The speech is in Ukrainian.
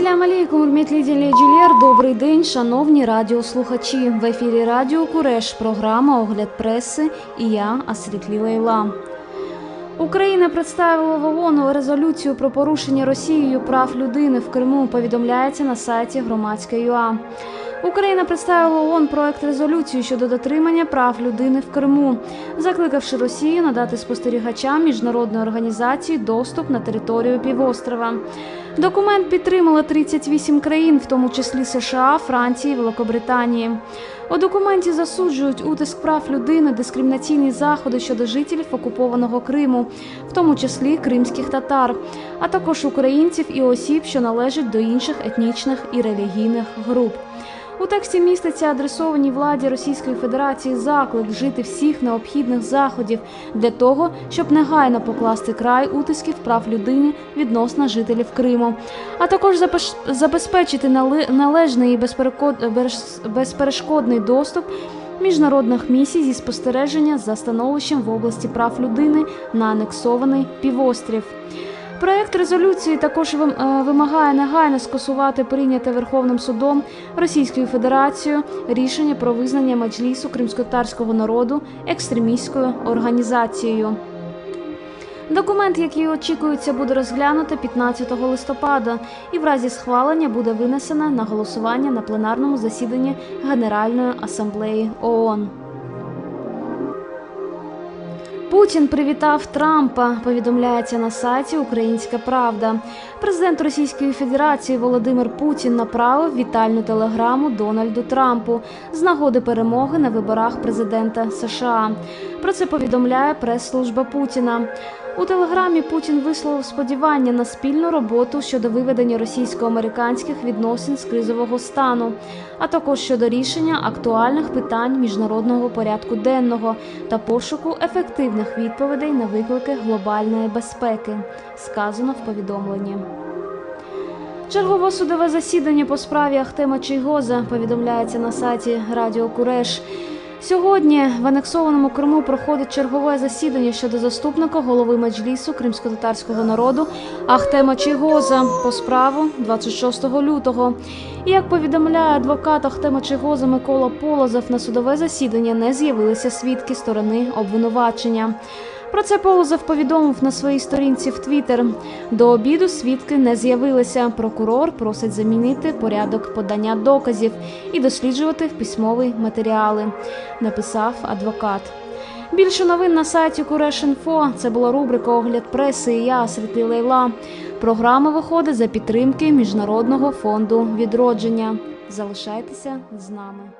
Ассаляму алейкум, урметлі добрий день, шановні радіослухачі. В ефірі Радіо Куреш, програма «Огляд преси» і я, Асрітлі Лейла. Україна представила в ООН резолюцію про порушення Росією прав людини в Криму, повідомляється на сайті Громадське.ua. Україна представила ООН проект резолюції щодо дотримання прав людини в Криму, закликавши Росію надати спостерігачам міжнародної організації доступ на територію півострова. Документ підтримали 38 країн, в тому числі США, Франції, Великобританії. У документі засуджують утиск прав людини, дискримінаційні заходи щодо жителів окупованого Криму, в тому числі кримських татар, а також українців і осіб, що належать до інших етнічних і релігійних груп. У тексті міститься адресованій владі Російської Федерації заклик вжити всіх необхідних заходів для того, щоб негайно покласти край утисків прав людини відносно жителів Криму, а також забезпечити належний і безперешкодний доступ міжнародних місій зі спостереження за становищем в області прав людини на анексований півострів. Проект резолюції також вимагає негайно скасувати прийняте Верховним судом Російською Федерацією рішення про визнання Меджлісу кримськотатарського народу екстремістською організацією. Документ, який очікується, буде розглянути 15 листопада і в разі схвалення буде винесено на голосування на пленарному засіданні Генеральної асамблеї ООН. Путін привітав Трампа, повідомляється на сайті «Українська правда». Президент Російської Федерації Володимир Путін направив вітальну телеграму Дональду Трампу з нагоди перемоги на виборах президента США. Про це повідомляє прес-служба Путіна. У телеграмі Путін висловив сподівання на спільну роботу щодо виведення російсько-американських відносин з кризового стану, а також щодо рішення актуальних питань міжнародного порядку денного та пошуку ефективних відповідей на виклики глобальної безпеки, сказано в повідомленні. Чергове судове засідання по справі Ахтема Чийгоза, повідомляється на сайті Радіо Куреш. Сьогодні в анексованому Криму проходить чергове засідання щодо заступника голови Меджлісу кримськотатарського народу Ахтема Чийгоза по справу 26 лютого. І як повідомляє адвокат Ахтема Чийгоза Микола Полозов, на судове засідання не з'явилися свідки сторони обвинувачення. Про це Полозов повідомив на своїй сторінці в Твіттер. До обіду свідки не з'явилися. Прокурор просить замінити порядок подання доказів і досліджувати письмові матеріали, написав адвокат. Більше новин на сайті Куреш.Інфо. Це була рубрика «Огляд преси» і я, Асрітлі Лейла. Програма виходить за підтримки Міжнародного фонду відродження. Залишайтеся з нами.